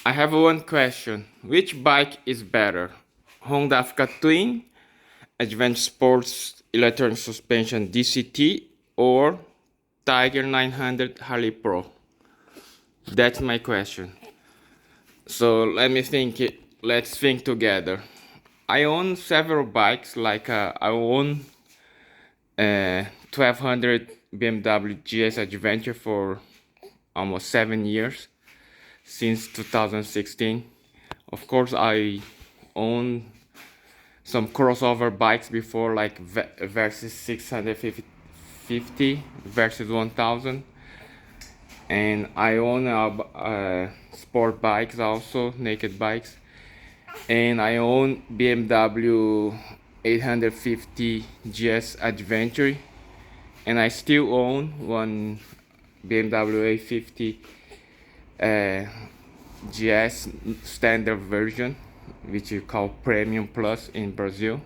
I have one question. Which bike is better? Honda Africa Twin, Adventure Sports Electronic Suspension DCT, or Tiger 900 Harley Pro? That's my question. So let me think. Let's think together. I own several bikes. I own 1200 BMW GS Adventure for almost 7 years, since 2016. Of course, I own some crossover bikes before, like Versys 650 Versys 1000, and I own sport bikes also, naked bikes, and I own BMW 850 GS Adventure, and I still own one BMW 850 GS standard version, which you call Premium Plus in Brazil.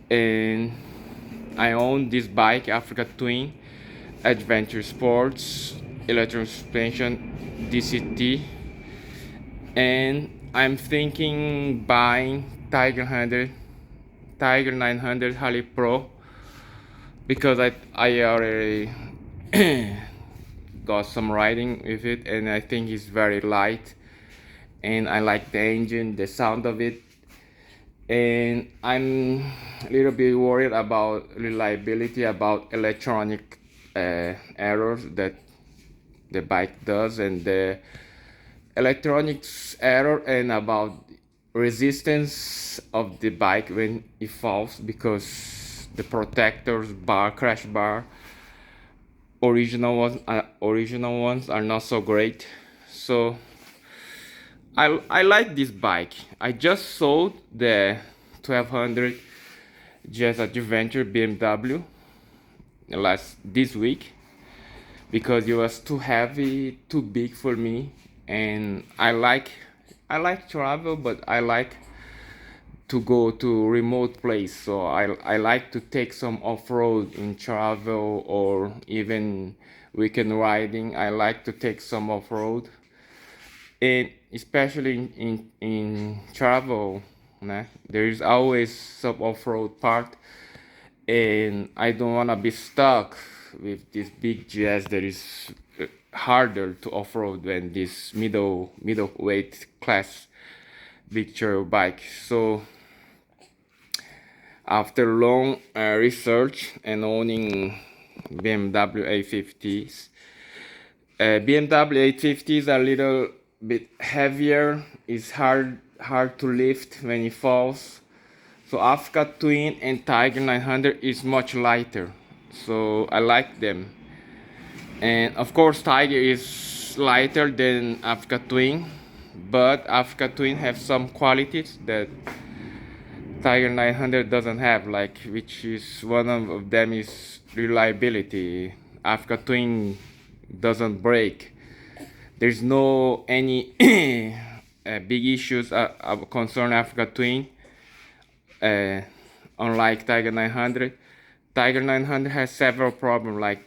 And I own this bike, Africa Twin Adventure Sports Electronic Suspension DCT, and I'm thinking buying Tiger 900 Harley Pro, because I already got some riding with it, and I think it's very light, and I like the engine, the sound of it, and I'm a little bit worried about reliability, about electronic errors that the bike does, and the electronics error, and about resistance of the bike when it falls, because the protectors bar, crash bar, original ones are not so great. So I like this bike. I just sold the 1200 GS Adventure BMW this week, because it was too heavy, too big for me, and I like travel, but I like to go to remote place. So I like to take some off-road in travel, or even weekend riding. I like to take some off-road, and especially in travel, né? There is always some off-road part, and I don't want to be stuck with this big GS that is harder to off-road than this middleweight class big trail bike. So after long research and owning BMW 850s, BMW 850s are a little bit heavier. It's hard to lift when it falls. So Africa Twin and Tiger 900 is much lighter. So I like them. And of course Tiger is lighter than Africa Twin, but Africa Twin have some qualities that Tiger 900 doesn't have, like, which is one of them is reliability. Africa Twin doesn't break. There's no any big issues concern Africa Twin, uh, unlike Tiger 900. Tiger 900 has several problems, like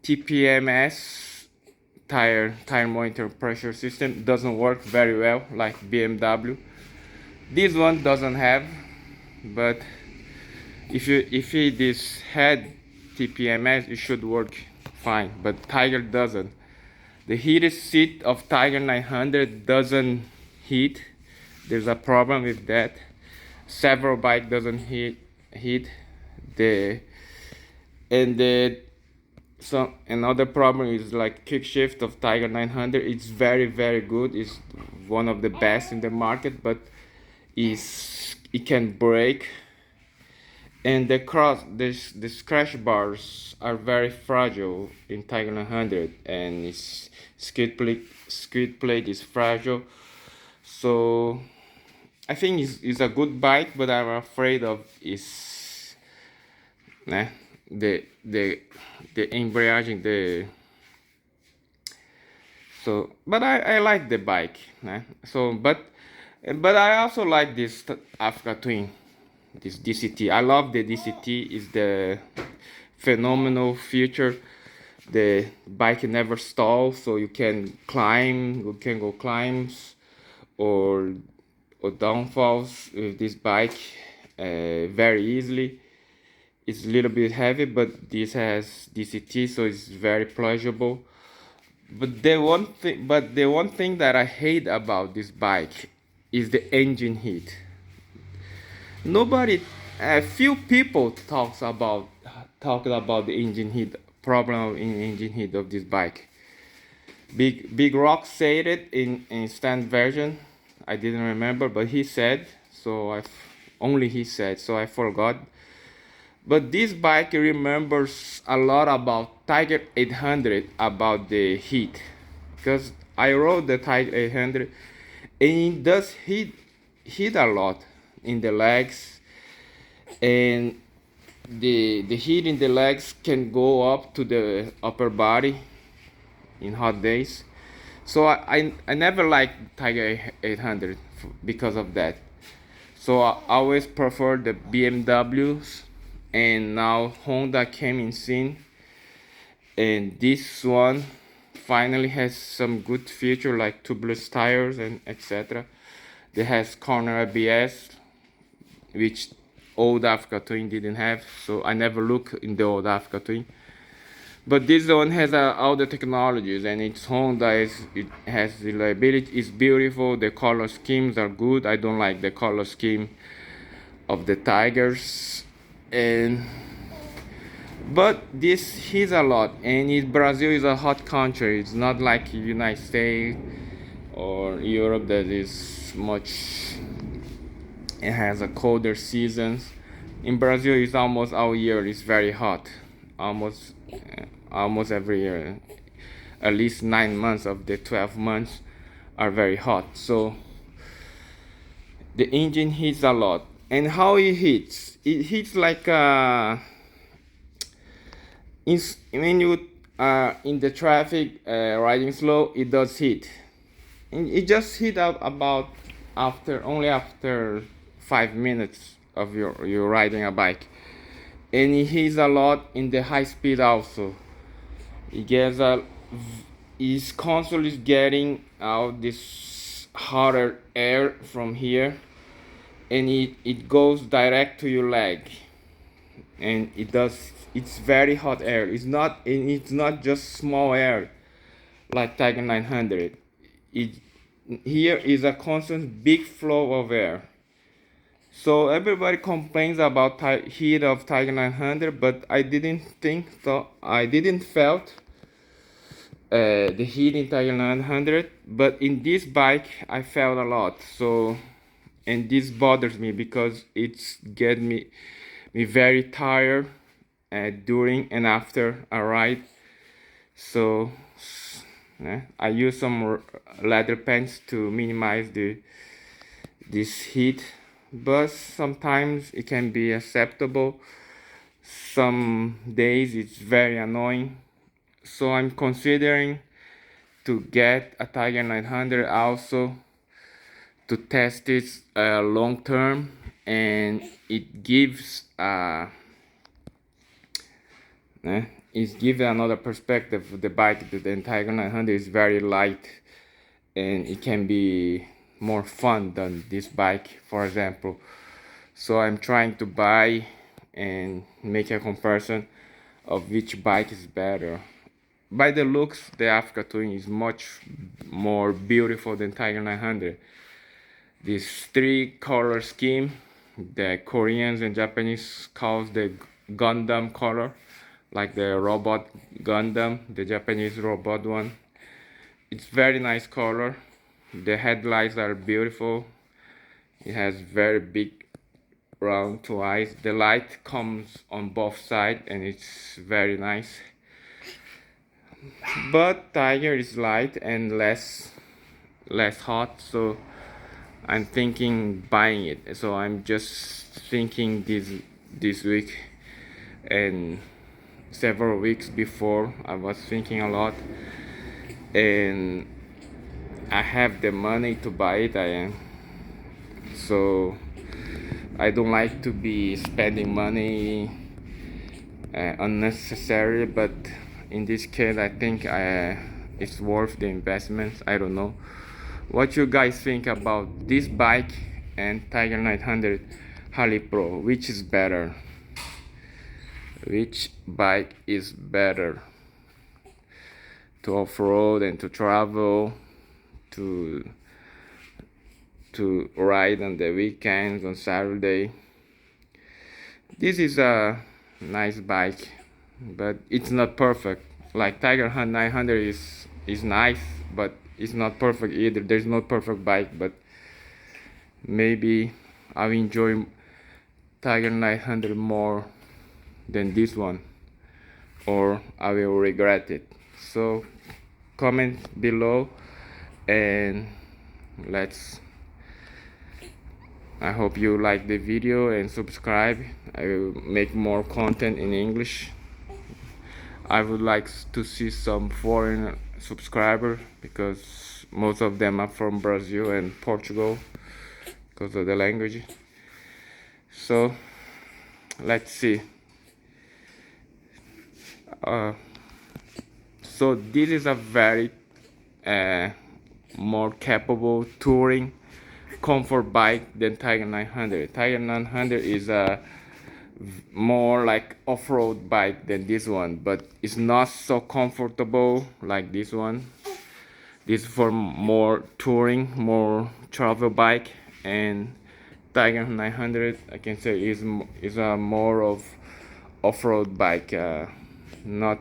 TPMS, tire monitor pressure system, doesn't work very well like BMW. This one doesn't have, but if this had TPMS, it should work fine. But Tiger doesn't. The heated seat of Tiger 900 doesn't heat. There's a problem with that. Several bike doesn't heat the and the so another problem is like kick shift of Tiger 900. It's very good. It's one of the best in the market, but it can break. And the crash bars are very fragile in Tiger 900, and its skid plate is fragile. So I think it's a good bike, but I'm afraid of is nah, the embreaging, the so. But I like the bike, nah? So but I also like this Africa Twin, this DCT. I love the DCT. Is the phenomenal feature. The bike never stalls, so you can climb. You can go climbs or downfalls with this bike very easily. It's a little bit heavy, but this has DCT, so it's very pleasurable. But the one thing that I hate about this bike is the engine heat. Nobody, a few people talk about the engine heat problem in engine heat of this bike. Big Rock said it in stand version. I didn't remember, but he said so. Only he said, so I forgot. But this bike remembers a lot about Tiger 800 about the heat, because I rode the Tiger 800, and it does heat a lot in the legs, and the heat in the legs can go up to the upper body in hot days. So I never liked Tiger 800 because of that. So I always prefer the BMWs, and now Honda came in scene, and this one finally has some good feature like tubeless tires and etc. They has corner ABS, which old Africa Twin didn't have, so I never look in the old Africa Twin. But this one has all the technologies, and it's Honda. It has reliability. It's beautiful. The color schemes are good. I don't like the color scheme of the Tigers, but this heats a lot. And Brazil is a hot country. It's not like United States or Europe that is much. It has a colder seasons. In Brazil, it's almost all year. It's very hot, almost every year. At least 9 months of the 12 months are very hot. So the engine heats a lot. And how it heats? It heats like when you are in the traffic riding slow, it does heat. And it just heat up about after 5 minutes of your riding a bike. And it heats a lot in the high speed also. It's constantly getting out this hotter air from here, and it goes direct to your leg, and it's very hot air. It's not just small air like Tiger 900. Here is a constant big flow of air. So everybody complains about heat of Tiger 900, but I didn't think so. I didn't felt the heat in Tiger 900, but in this bike I felt a lot. So, and this bothers me because it's get me very tired during and after a ride. So I use some leather pants to minimize this heat, but sometimes it can be acceptable. Some days it's very annoying. So I'm considering to get a Tiger 900 also to test it long term, and it gives another perspective of the bike. The Tiger 900 is very light, and it can be more fun than this bike, for example. So I'm trying to buy and make a comparison of which bike is better. By the looks, the Africa Twin is much more beautiful than Tiger 900. This 3-color scheme, the Koreans and Japanese calls the Gundam color, like the robot Gundam, the Japanese robot one. It's very nice color. The headlights are beautiful. It has very big round 2 eyes. The light comes on both sides, and it's very nice. But Tiger is light and less hot, so I'm thinking buying it. So I'm just thinking this week, and several weeks before I was thinking a lot, and I have the money to buy it. So I don't like to be spending money unnecessarily, but in this case I think it's worth the investment. I don't know, what you guys think about this bike and Tiger 900 Harley Pro. Which is better? Which bike is better to off-road and to travel, to ride on the weekends, on Saturday? This is a nice bike, but it's not perfect. Like Tiger 900 is nice, but it's not perfect either. There's no perfect bike, but maybe I enjoy Tiger 900 more than this one, or I will regret it. So comment below, and I hope you like the video and subscribe. I will make more content in English. I would like to see some foreign subscribers, because most of them are from Brazil and Portugal because of the language. So let's see. So this is a very more capable touring comfort bike than Tiger 900. Tiger 900 is a more like off-road bike than this one, but it's not so comfortable like this one. This is for more touring, more travel bike, and Tiger 900 I can say is a more of off-road bike. Not,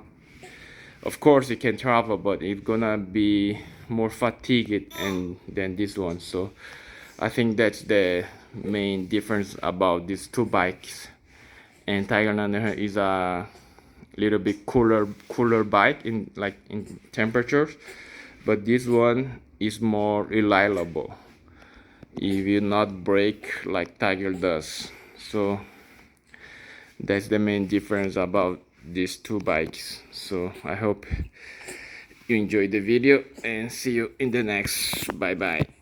of course it can travel, but it's gonna be more fatigued than this one. So I think that's the main difference about these two bikes. And Tiger 900 is a little bit cooler bike in temperatures, but this one is more reliable. It will not break like Tiger does. So that's the main difference about these two bikes. So I hope you enjoyed the video, and see you in the next. Bye bye.